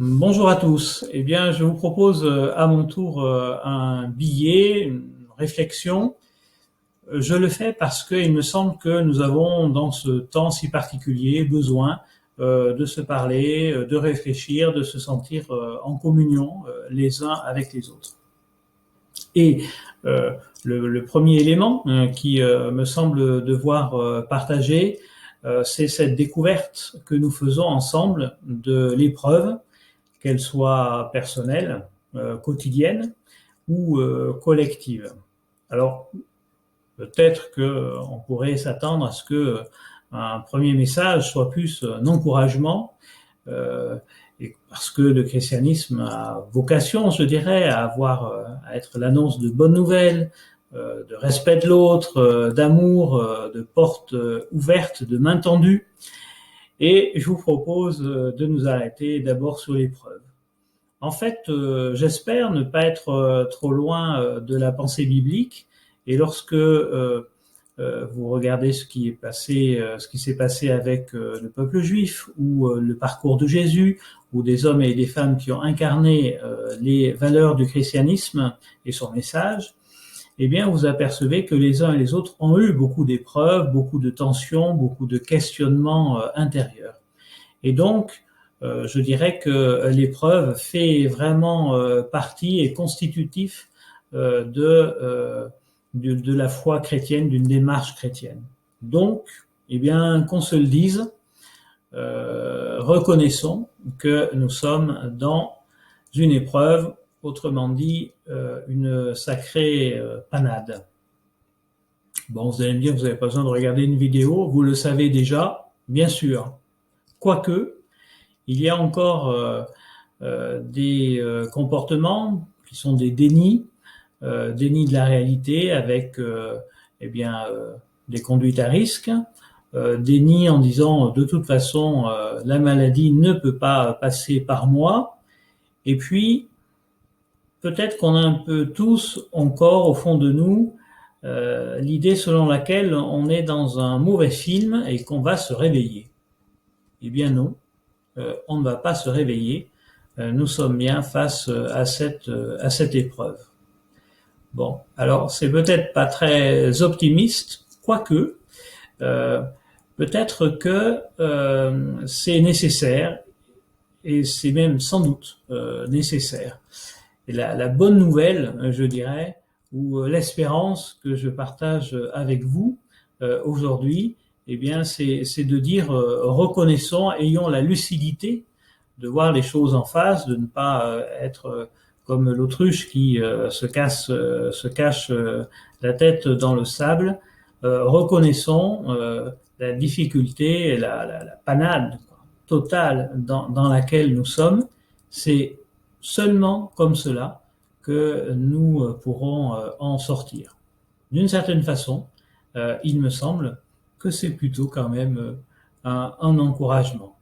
Bonjour à tous. Eh bien, je vous propose à mon tour un billet, une réflexion. Je le fais parce qu'il me semble que nous avons, dans ce temps si particulier, besoin de se parler, de réfléchir, de se sentir en communion les uns avec les autres. Et le premier élément qui me semble devoir partager, c'est cette découverte que nous faisons ensemble de l'épreuve, qu'elle soit personnelle, quotidienne ou collective. Alors, peut-être qu'on pourrait s'attendre à ce que un premier message soit plus un encouragement, euh, et parce que le christianisme a vocation, je dirais, à être l'annonce de bonnes nouvelles, de respect de l'autre, d'amour, de portes ouvertes, de mains tendues. Et je vous propose de nous arrêter d'abord sur l'épreuve. En fait, j'espère ne pas être trop loin de la pensée biblique. Et lorsque vous regardez ce qui s'est passé avec le peuple juif, ou le parcours de Jésus, ou des hommes et des femmes qui ont incarné les valeurs du christianisme et son message, eh bien, vous apercevez que les uns et les autres ont eu beaucoup d'épreuves, beaucoup de tensions, beaucoup de questionnements intérieurs. Et donc, je dirais que l'épreuve fait vraiment partie et constitutif de la foi chrétienne, d'une démarche chrétienne. Donc, eh bien, qu'on se le dise, reconnaissons que nous sommes dans une épreuve, autrement dit, une sacrée panade. Bon, vous allez me dire, vous n'avez pas besoin de regarder une vidéo, vous le savez déjà, bien sûr. Quoique, il y a encore des comportements qui sont des dénis de la réalité avec des conduites à risque, déni en disant de toute façon la maladie ne peut pas passer par moi, et puis peut-être qu'on a un peu tous encore au fond de nous l'idée selon laquelle on est dans un mauvais film et qu'on va se réveiller. Eh bien non, on ne va pas se réveiller, nous sommes bien face à cette épreuve. Bon, alors c'est peut-être pas très optimiste, quoique peut-être que c'est nécessaire, et c'est même sans doute nécessaire. Et la bonne nouvelle, je dirais, ou l'espérance que je partage avec vous aujourd'hui, eh bien c'est de dire reconnaissons, ayons la lucidité de voir les choses en face, de ne pas être comme l'autruche qui se cache la tête dans le sable. Reconnaissons la difficulté et la panade totale dans laquelle nous sommes. C'est seulement comme cela que nous pourrons en sortir. D'une certaine façon, il me semble que c'est plutôt quand même un encouragement.